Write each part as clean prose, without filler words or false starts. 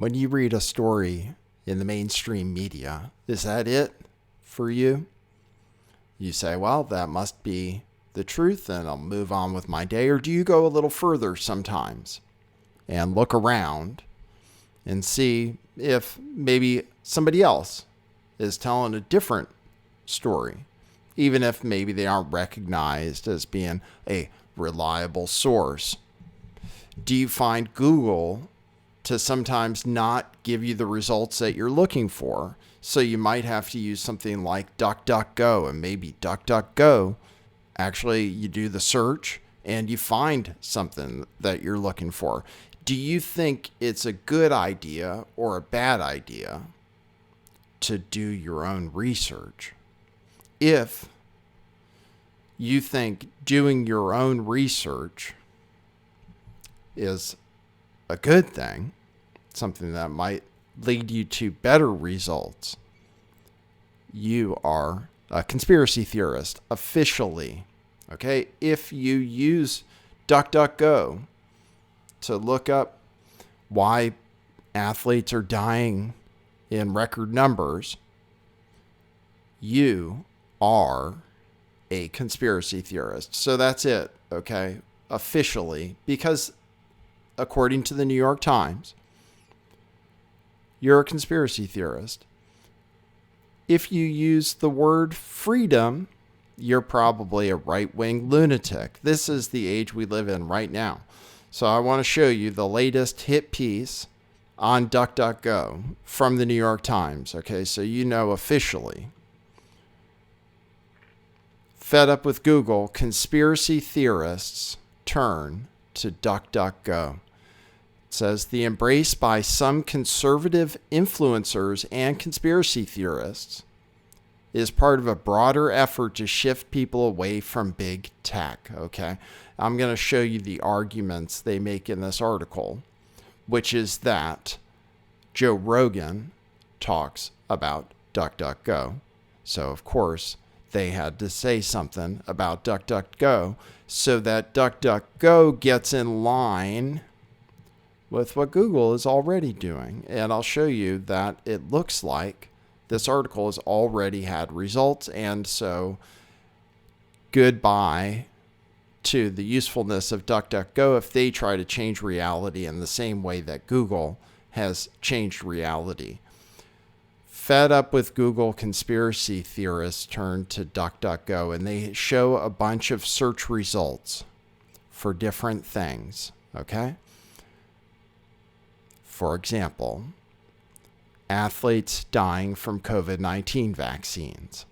When you read a story in the mainstream media, is that it for you? You say, well, that must be the truth and I'll move on with my day. Or do you go a little further sometimes and look around and see if maybe somebody else is telling a different story, even if maybe they aren't recognized as being a reliable source? Do you find Google to sometimes not give you the results that you're looking for? So you might have to use something like DuckDuckGo, and maybe DuckDuckGo, actually you do the search and you find something that you're looking for. Do you think it's a good idea or a bad idea to do your own research? If you think doing your own research is a good thing, something that might lead you to better results, you are a conspiracy theorist officially. Okay? If you use DuckDuckGo to look up why athletes are dying in record numbers, you are a conspiracy theorist. So that's it, okay? Officially, because according to the New York Times, you're a conspiracy theorist. If you use the word freedom, you're probably a right-wing lunatic. This is the age we live in right now. So I want to show you the latest hit piece on DuckDuckGo from the New York Times. Okay, so you know officially. Fed up with Google, conspiracy theorists turn to DuckDuckGo. It says the embrace by some conservative influencers and conspiracy theorists is part of a broader effort to shift people away from big tech. Okay, I'm going to show you the arguments they make in this article, which is that Joe Rogan talks about DuckDuckGo. So, of course, they had to say something about DuckDuckGo so that DuckDuckGo gets in line with what Google is already doing. And I'll show you that it looks like this article has already had results. And so goodbye to the usefulness of DuckDuckGo if they try to change reality in the same way that Google has changed reality. Fed up with Google, conspiracy theorists turn to DuckDuckGo, and they show a bunch of search results for different things, okay? For example, athletes dying from COVID-19 vaccines.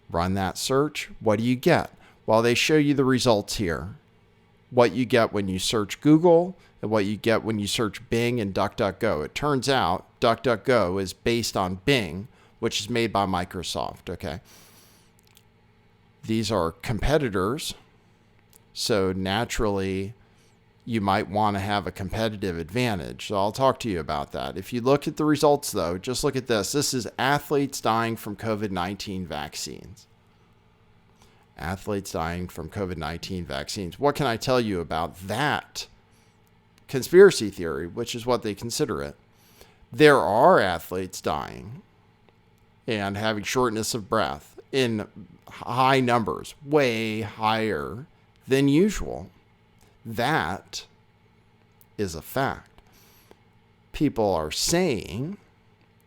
Run that search. What do you get? Well, they show you the results here. What you get when you search Google and what you get when you search Bing and DuckDuckGo. It turns out DuckDuckGo is based on Bing, which is made by Microsoft, okay? These are competitors, so naturally you might want to have a competitive advantage. So I'll talk to you about that. If you look at the results, though, just look at this. This is athletes dying from COVID-19 vaccines. Athletes dying from COVID-19 vaccines. What can I tell you about that conspiracy theory, which is what they consider it? There are athletes dying and having shortness of breath in high numbers, way higher than usual. That is a fact. People are saying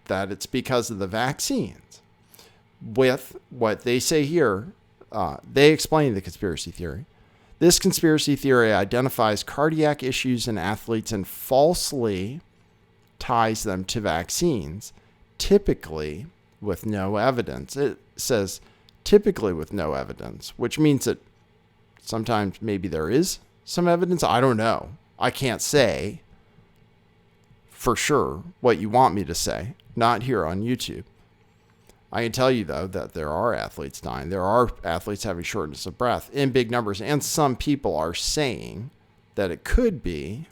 that it's because of the vaccines. With what they say here, they explain the conspiracy theory. This conspiracy theory identifies cardiac issues in athletes and falsely ties them to vaccines, typically with no evidence. It says typically with no evidence, which means that sometimes maybe there is some evidence. I don't know. I can't say for sure what you want me to say, not here on YouTube. I can tell you, though, that there are athletes dying. There are athletes having shortness of breath in big numbers. And some people are saying that it could be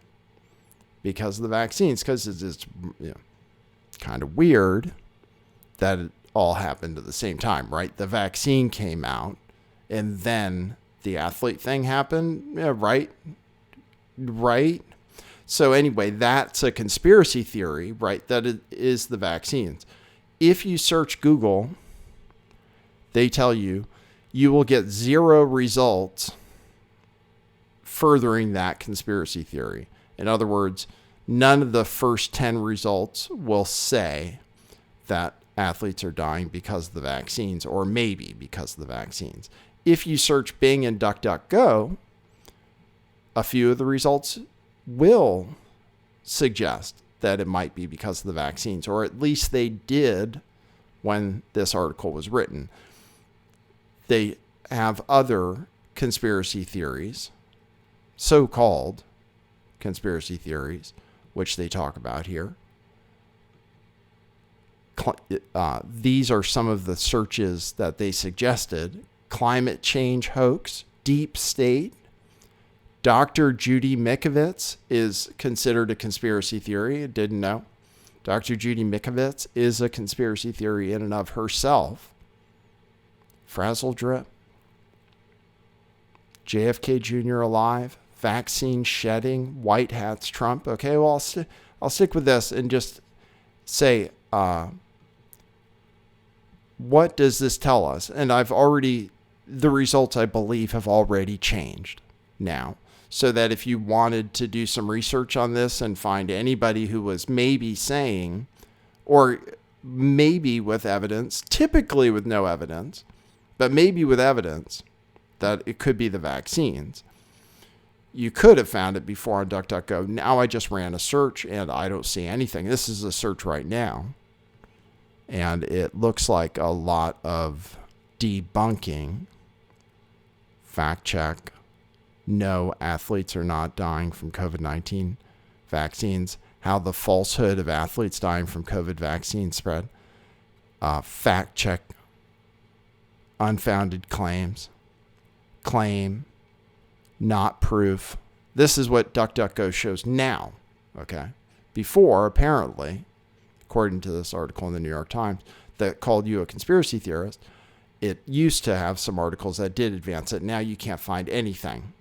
because of the vaccines, because it's kind of weird that it all happened at the same time, right? The vaccine came out and then the athlete thing happened, right? Right. So anyway, that's a conspiracy theory, right? That it is the vaccines. If you search Google, they tell you will get 0 results furthering that conspiracy theory. In other words, none of the first 10 results will say that athletes are dying because of the vaccines, or maybe because of the vaccines. If you search Bing and DuckDuckGo, a few of the results will suggest that it might be because of the vaccines, or at least they did when this article was written. They have other conspiracy theories, so-called conspiracy theories, which they talk about here. These are some of the searches that they suggested. Climate change hoax, deep state. Dr. Judy Mikovits is considered a conspiracy theory. I didn't know. Dr. Judy Mikovits is a conspiracy theory in and of herself. Frazzle drip. JFK Jr. alive. Vaccine shedding. White hats Trump. Okay, well, I'll stick with this and just say, what does this tell us? And the results, I believe, have already changed now. So that if you wanted to do some research on this and find anybody who was maybe saying, or maybe with evidence, typically with no evidence, but maybe with evidence that it could be the vaccines, you could have found it before on DuckDuckGo. Now I just ran a search and I don't see anything. This is a search right now. And it looks like a lot of debunking. Fact check. No, athletes are not dying from COVID-19 vaccines. How the falsehood of athletes dying from COVID vaccine spread. Fact check. Unfounded claims. Claim. Not proof. This is what DuckDuckGo shows now. Okay. Before, apparently, according to this article in the New York Times that called you a conspiracy theorist, it used to have some articles that did advance it. Now you can't find anything.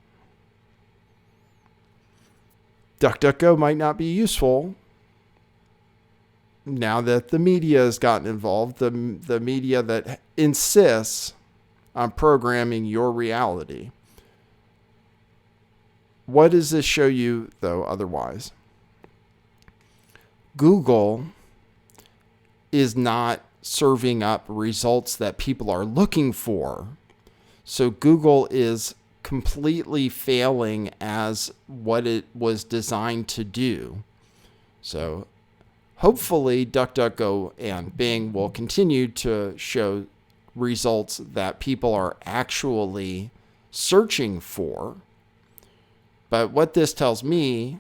DuckDuckGo might not be useful now that the media has gotten involved, the media that insists on programming your reality. What does this show you, though, otherwise? Google is not serving up results that people are looking for. So Google is completely failing as what it was designed to do. So hopefully DuckDuckGo and Bing will continue to show results that people are actually searching for. But what this tells me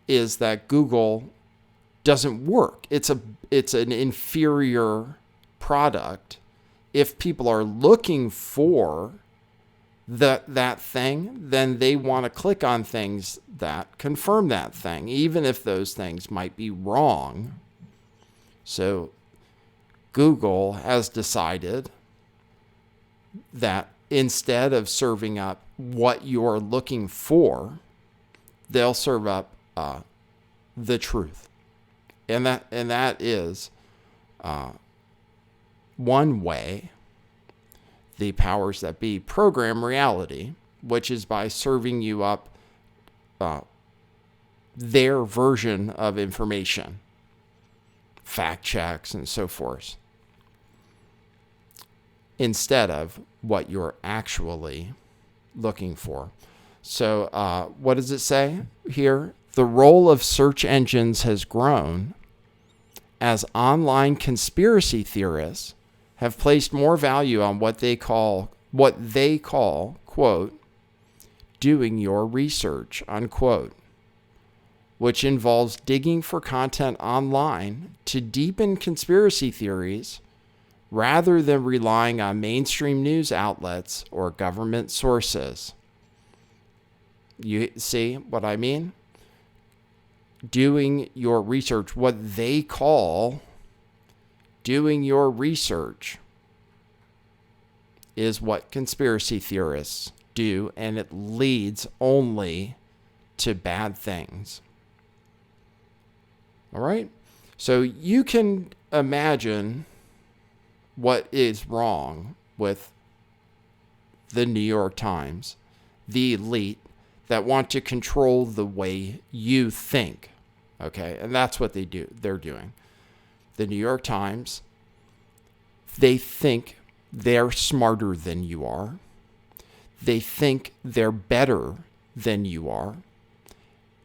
is that Google doesn't work. It's an inferior product. If people are looking for that thing, then they want to click on things that confirm that thing, even if those things might be wrong. So Google has decided that instead of serving up what you're looking for, they'll serve up the truth. And that is one way the powers that be program reality, which is by serving you up their version of information, fact checks and so forth, instead of what you're actually looking for. So what does it say here? The role of search engines has grown as online conspiracy theorists have placed more value on what they call, quote, doing your research, unquote, which involves digging for content online to deepen conspiracy theories rather than relying on mainstream news outlets or government sources. You see what I mean? Doing your research, what they call doing your research, is what conspiracy theorists do, and it leads only to bad things. All right? So you can imagine what is wrong with the New York Times, the elite that want to control the way you think. Okay? And that's what they're doing. The New York Times, they think they're smarter than you are. They think they're better than you are.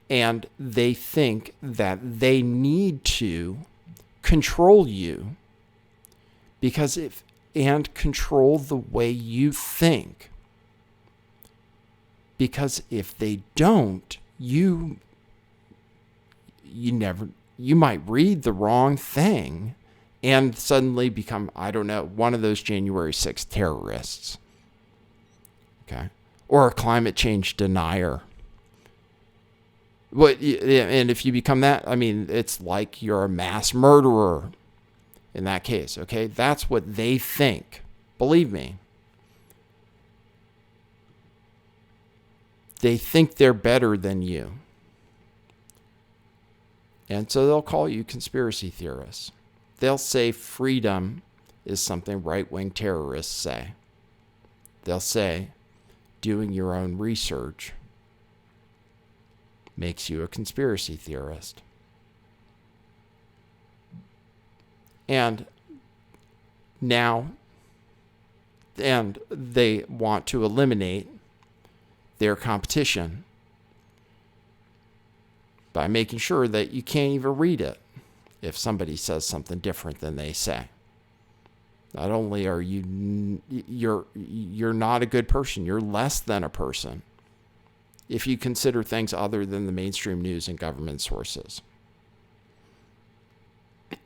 And they think that they need to control you and control the way you think. Because if they don't, you might read the wrong thing and suddenly become, I don't know, one of those January 6th terrorists. Okay? Or a climate change denier. And if you become that, I mean, it's like you're a mass murderer in that case. Okay? That's what they think. Believe me. They think they're better than you. And so they'll call you conspiracy theorists. They'll say freedom is something right-wing terrorists say. They'll say doing your own research makes you a conspiracy theorist. And they want to eliminate their competition by making sure that you can't even read it if somebody says something different than they say. Not only are you're not a good person, you're less than a person if you consider things other than the mainstream news and government sources.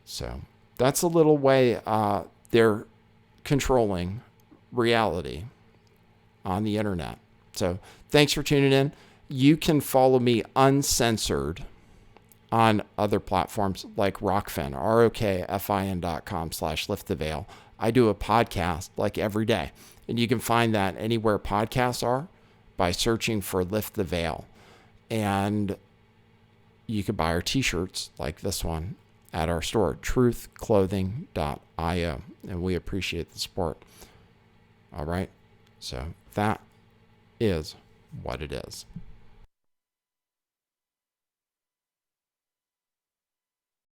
So that's a little way they're controlling reality on the internet. So thanks for tuning in. You can follow me uncensored on other platforms like Rockfin, ROKFIN.com/lifttheveil. I do a podcast like every day, and you can find that anywhere podcasts are by searching for Lift the Veil. And you can buy our t-shirts like this one at our store, truthclothing.io, and we appreciate the support. All right, so that is what it is.